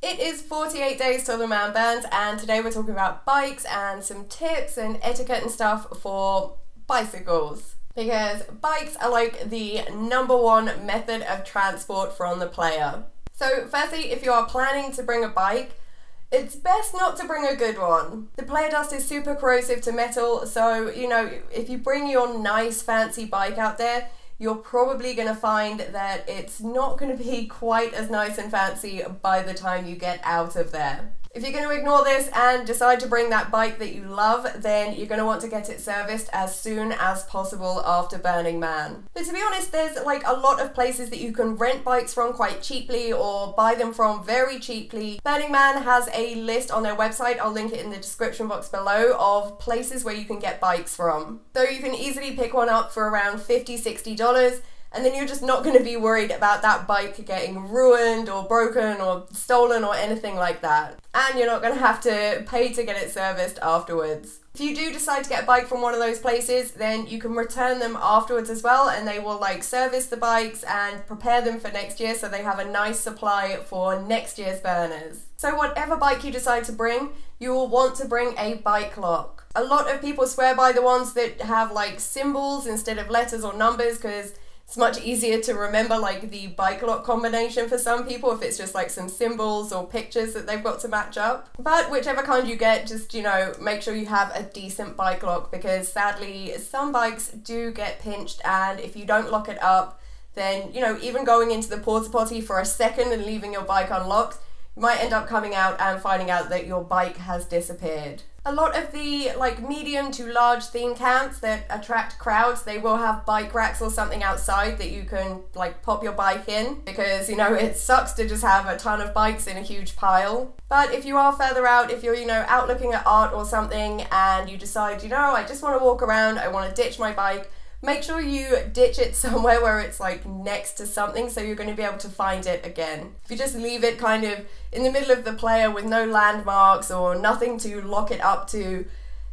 It is 48 days till the man burns, and today we're talking about bikes and some tips and etiquette and stuff for bicycles. Because bikes are like the #1 method of transport from the playa. So firstly, if you are planning to bring a bike, it's best not to bring a good one. The playa dust is super corrosive to metal, so if you bring your nice fancy bike out there, you're probably going to find that it's not going to be quite as nice and fancy by the time you get out of there. If you're going to ignore this and decide to bring that bike that you love, then you're going to want to get it serviced as soon as possible after Burning Man. But to be honest, there's like a lot of places that you can rent bikes from quite cheaply or buy them from very cheaply. Burning Man has a list on their website, I'll link it in the description box below, of places where you can get bikes from. So you can easily pick one up for around $50, $60. And then you're just not going to be worried about that bike getting ruined or broken or stolen or anything like that. And you're not going to have to pay to get it serviced afterwards. If you do decide to get a bike from one of those places, then you can return them afterwards as well, and they will service the bikes and prepare them for next year so they have a nice supply for next year's burners. So whatever bike you decide to bring, you will want to bring a bike lock. A lot of people swear by the ones that have symbols instead of letters or numbers, because it's much easier to remember the bike lock combination for some people if it's just some symbols or pictures that they've got to match up. But whichever kind you get, just make sure you have a decent bike lock, because sadly some bikes do get pinched, and if you don't lock it up, then even going into the porta potty for a second and leaving your bike unlocked, you might end up coming out and finding out that your bike has disappeared. A lot of the medium to large theme camps that attract crowds, they will have bike racks or something outside that you can pop your bike in, because it sucks to just have a ton of bikes in a huge pile. But if you are further out, if you're out looking at art or something and you decide I just want to walk around, I want to ditch my bike, make sure you ditch it somewhere where it's next to something, so you're going to be able to find it again. If you just leave it kind of in the middle of the playa with no landmarks or nothing to lock it up to,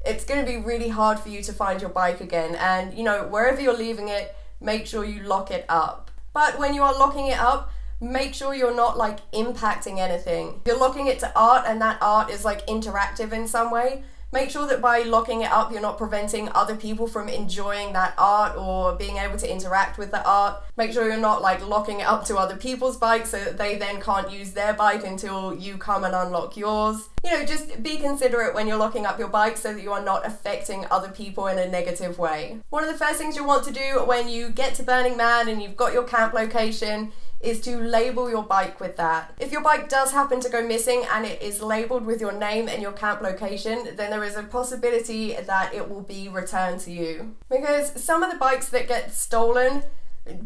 it's going to be really hard for you to find your bike again. And wherever you're leaving it, make sure you lock it up. But when you are locking it up, make sure you're not impacting anything. If you're locking it to art and that art is interactive in some way, make sure that by locking it up, you're not preventing other people from enjoying that art or being able to interact with the art. Make sure you're not locking it up to other people's bikes so that they then can't use their bike until you come and unlock yours. Just be considerate when you're locking up your bike so that you are not affecting other people in a negative way. One of the first things you'll want to do when you get to Burning Man and you've got your camp location is to label your bike with that. If your bike does happen to go missing and it is labeled with your name and your camp location, then there is a possibility that it will be returned to you. Because some of the bikes that get stolen,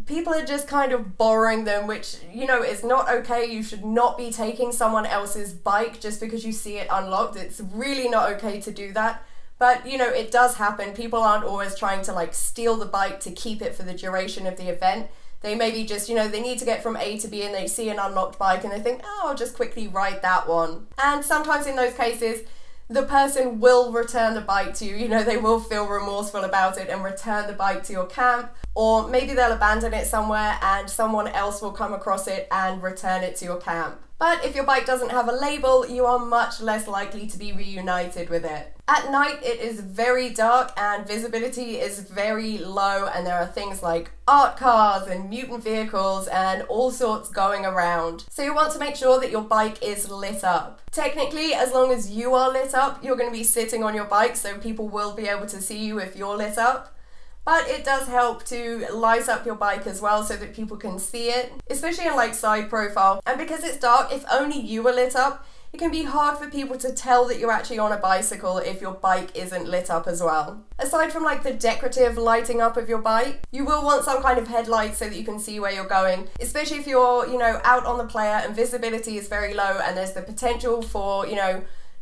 people are just kind of borrowing them, which, is not okay. You should not be taking someone else's bike just because you see it unlocked. It's really not okay to do that. But, it does happen. People aren't always trying to steal the bike to keep it for the duration of the event. They maybe just, they need to get from A to B and they see an unlocked bike and they think, I'll just quickly ride that one. And sometimes in those cases, the person will return the bike to you. They will feel remorseful about it and return the bike to your camp. Or maybe they'll abandon it somewhere and someone else will come across it and return it to your camp. But if your bike doesn't have a label, you are much less likely to be reunited with it. At night, it is very dark and visibility is very low, and there are things like art cars and mutant vehicles and all sorts going around. So you want to make sure that your bike is lit up. Technically, as long as you are lit up, you're going to be sitting on your bike, so people will be able to see you if you're lit up. But it does help to light up your bike as well so that people can see it, especially in side profile. And because it's dark, if only you are lit up, it can be hard for people to tell that you're actually on a bicycle if your bike isn't lit up as well. Aside from the decorative lighting up of your bike, you will want some kind of headlights so that you can see where you're going, especially if you're, out on the playa and visibility is very low and there's the potential for,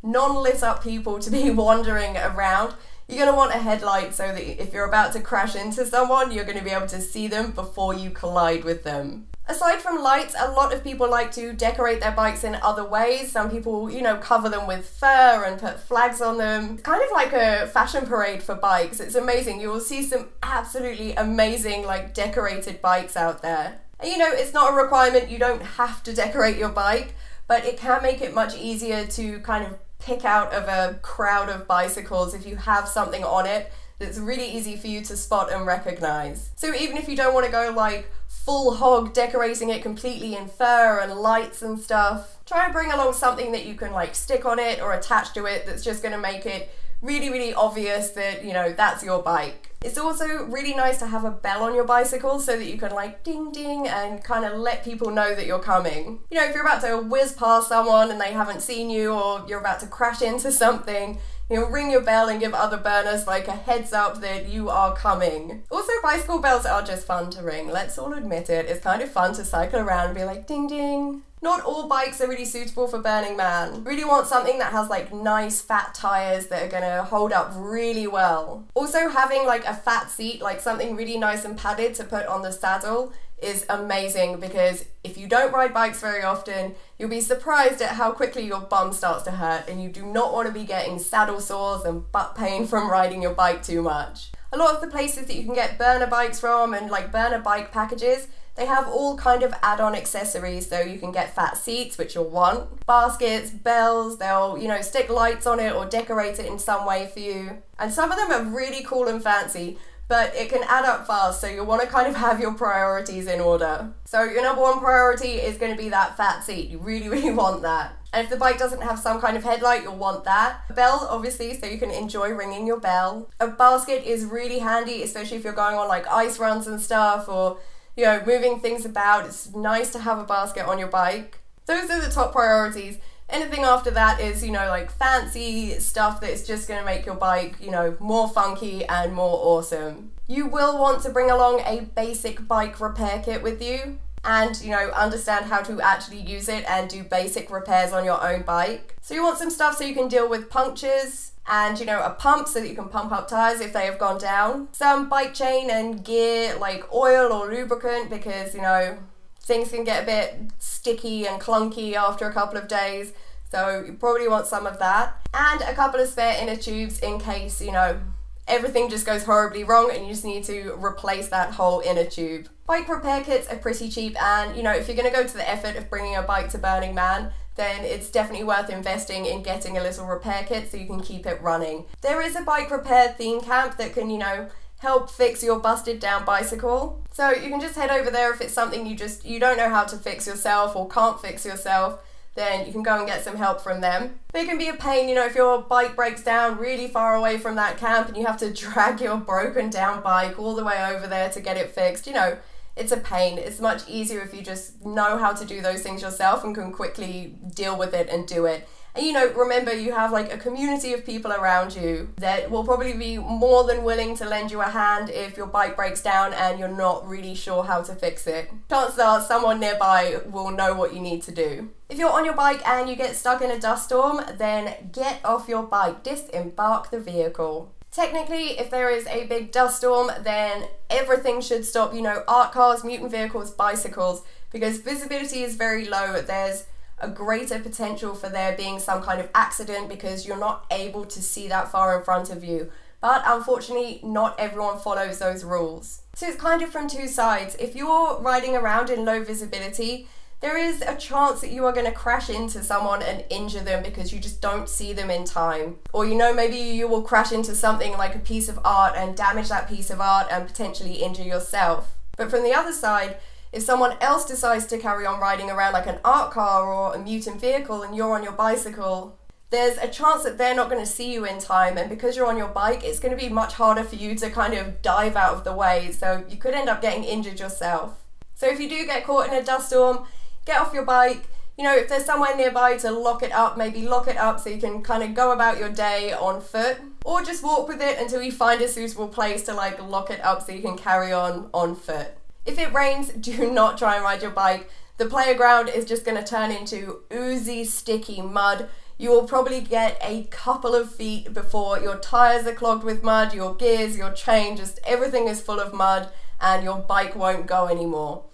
non-lit up people to be wandering around. You're going to want a headlight so that if you're about to crash into someone, you're going to be able to see them before you collide with them. Aside from lights, a lot of people like to decorate their bikes in other ways. Some people, cover them with fur and put flags on them. It's kind of like a fashion parade for bikes. It's amazing. You will see some absolutely amazing, decorated bikes out there. And it's not a requirement. You don't have to decorate your bike. but it can make it much easier to kind of pick out of a crowd of bicycles if you have something on it that's really easy for you to spot and recognize. So even if you don't want to go like full hog decorating it completely in fur and lights and stuff, try and bring along something that you can like stick on it or attach to it that's just going to make it really, really obvious that, you know, that's your bike. It's also really nice to have a bell on your bicycle so that you can like ding ding and kind of let people know that you're coming. You know, if you're about to whiz past someone and they haven't seen you, or you're about to crash into something, you know, ring your bell and give other burners like a heads up that you are coming. Also, bicycle bells are just fun to ring. Let's all admit it. It's kind of fun to cycle around and be like ding ding. Not all bikes are really suitable for Burning Man. You really want something that has like nice fat tires that are gonna hold up really well. Also, having like a fat seat, like something really nice and padded to put on the saddle, is amazing, because if you don't ride bikes very often, you'll be surprised at how quickly your bum starts to hurt, and you do not want to be getting saddle sores and butt pain from riding your bike too much. A lot of the places that you can get burner bikes from and like burner bike packages, they have all kind of add-on accessories, so you can get fat seats, which you'll want, baskets, bells, they'll, you know, stick lights on it or decorate it in some way for you. And some of them are really cool and fancy, but it can add up fast, so you'll want to kind of have your priorities in order. So your number one priority is going to be that fat seat. You really, really want that. And if the bike doesn't have some kind of headlight, you'll want that. A bell, obviously, so you can enjoy ringing your bell. A basket is really handy, especially if you're going on like ice runs and stuff, or, you know, moving things about. It's nice to have a basket on your bike. Those are the top priorities. Anything after that is, you know, like fancy stuff that is just going to make your bike, you know, more funky and more awesome. You will want to bring along a basic bike repair kit with you and, you know, understand how to actually use it and do basic repairs on your own bike. So you want some stuff so you can deal with punctures, and, you know, a pump so that you can pump up tires if they have gone down. Some bike chain and gear like oil or lubricant, because, you know, things can get a bit sticky and clunky after a couple of days, so you probably want some of that. And a couple of spare inner tubes in case, you know, everything just goes horribly wrong and you just need to replace that whole inner tube. Bike repair kits are pretty cheap, and, you know, if you're going to go to the effort of bringing a bike to Burning Man, then it's definitely worth investing in getting a little repair kit so you can keep it running. There is a bike repair theme camp that can, you know, help fix your busted down bicycle. So you can just head over there if it's something you don't know how to fix yourself or can't fix yourself, then you can go and get some help from them. But it can be a pain, you know, if your bike breaks down really far away from that camp and you have to drag your broken down bike all the way over there to get it fixed, you know, it's a pain. It's much easier if you just know how to do those things yourself and can quickly deal with it and do it. And, you know, remember, you have like a community of people around you that will probably be more than willing to lend you a hand if your bike breaks down and you're not really sure how to fix it. Chances are someone nearby will know what you need to do. If you're on your bike and you get stuck in a dust storm, then get off your bike, disembark the vehicle. Technically, if there is a big dust storm, then everything should stop, you know, art cars, mutant vehicles, bicycles, because visibility is very low. There's a greater potential for there being some kind of accident because you're not able to see that far in front of you. But unfortunately, not everyone follows those rules. So it's kind of from two sides. If you're riding around in low visibility, there is a chance that you are going to crash into someone and injure them because you just don't see them in time. Or, you know, maybe you will crash into something like a piece of art and damage that piece of art and potentially injure yourself. But from the other side, if someone else decides to carry on riding around like an art car or a mutant vehicle and you're on your bicycle, there's a chance that they're not going to see you in time, and because you're on your bike, it's going to be much harder for you to kind of dive out of the way, so you could end up getting injured yourself. So if you do get caught in a dust storm, get off your bike. You know, if there's somewhere nearby to lock it up, maybe lock it up so you can kind of go about your day on foot, or just walk with it until you find a suitable place to like lock it up so you can carry on foot. If it rains, do not try and ride your bike. The playground is just going to turn into oozy, sticky mud. You will probably get a couple of feet before your tires are clogged with mud, your gears, your chain, just everything is full of mud, and your bike won't go anymore.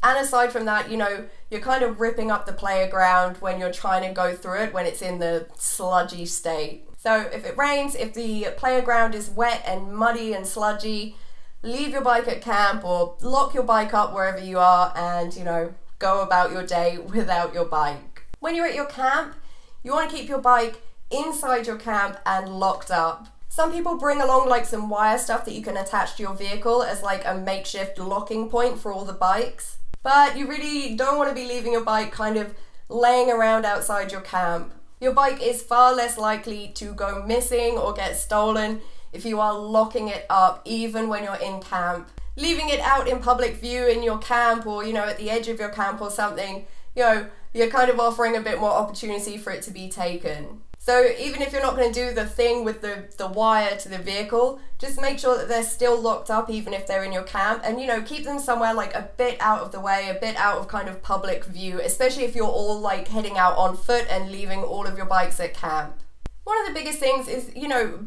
And aside from that, you know, you're kind of ripping up the playground when you're trying to go through it when it's in the sludgy state. So if it rains, if the playground is wet and muddy and sludgy, leave your bike at camp or lock your bike up wherever you are and, you know, go about your day without your bike. When you're at your camp, you want to keep your bike inside your camp and locked up. Some people bring along like some wire stuff that you can attach to your vehicle as like a makeshift locking point for all the bikes. But you really don't want to be leaving your bike kind of laying around outside your camp. Your bike is far less likely to go missing or get stolen if you are locking it up, even when you're in camp. Leaving it out in public view in your camp or, at the edge of your camp or something, you're kind of offering a bit more opportunity for it to be taken. So even if you're not going to do the thing with the wire to the vehicle, just make sure that they're still locked up even if they're in your camp, and keep them somewhere like a bit out of the way, a bit out of kind of public view, especially if you're all like heading out on foot and leaving all of your bikes at camp. One of the biggest things is,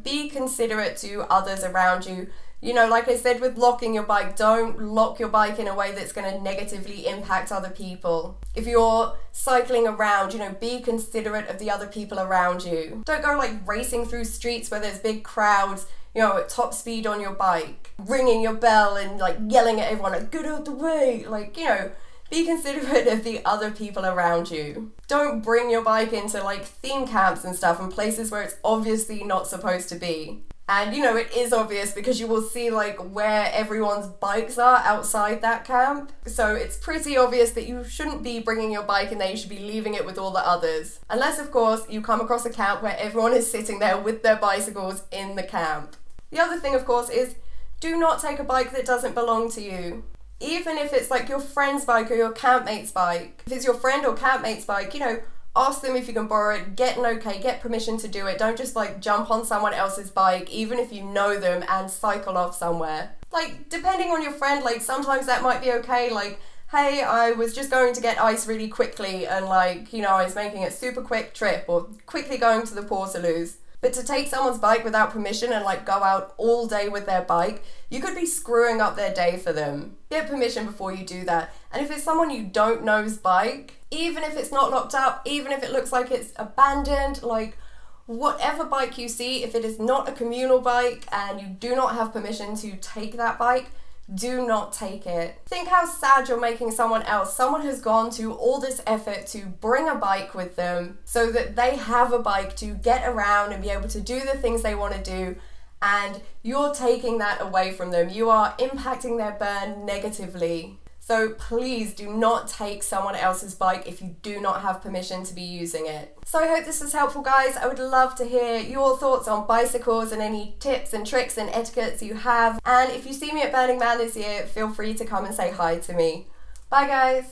be considerate to others around you. Like I said with locking your bike, don't lock your bike in a way that's going to negatively impact other people. If you're cycling around, be considerate of the other people around you. Don't go like racing through streets where there's big crowds, at top speed on your bike, ringing your bell and like yelling at everyone, like, get out the way, be considerate of the other people around you. Don't bring your bike into like theme camps and stuff and places where it's obviously not supposed to be. And it is obvious because you will see like where everyone's bikes are outside that camp. So it's pretty obvious that you shouldn't be bringing your bike in there, you should be leaving it with all the others. Unless of course you come across a camp where everyone is sitting there with their bicycles in the camp. The other thing of course is, do not take a bike that doesn't belong to you. Even if it's like your friend's bike or your campmate's bike. If it's your friend or campmate's bike, ask them if you can borrow it, get an okay, get permission to do it. Don't just like jump on someone else's bike, even if you know them, and cycle off somewhere. Like, depending on your friend, like sometimes that might be okay. Like, hey, I was just going to get ice really quickly and like, I was making a super quick trip or quickly going to the Portaloos. But to take someone's bike without permission and like go out all day with their bike, you could be screwing up their day for them. Get permission before you do that. And if it's someone you don't know's bike, even if it's not locked up, even if it looks like it's abandoned, like whatever bike you see, if it is not a communal bike and you do not have permission to take that bike, do not take it. Think how sad you're making someone else. Someone has gone to all this effort to bring a bike with them so that they have a bike to get around and be able to do the things they want to do, and you're taking that away from them. You are impacting their burn negatively. So please do not take someone else's bike if you do not have permission to be using it. So I hope this was helpful, guys. I would love to hear your thoughts on bicycles and any tips and tricks and etiquettes you have. And if you see me at Burning Man this year, feel free to come and say hi to me. Bye, guys.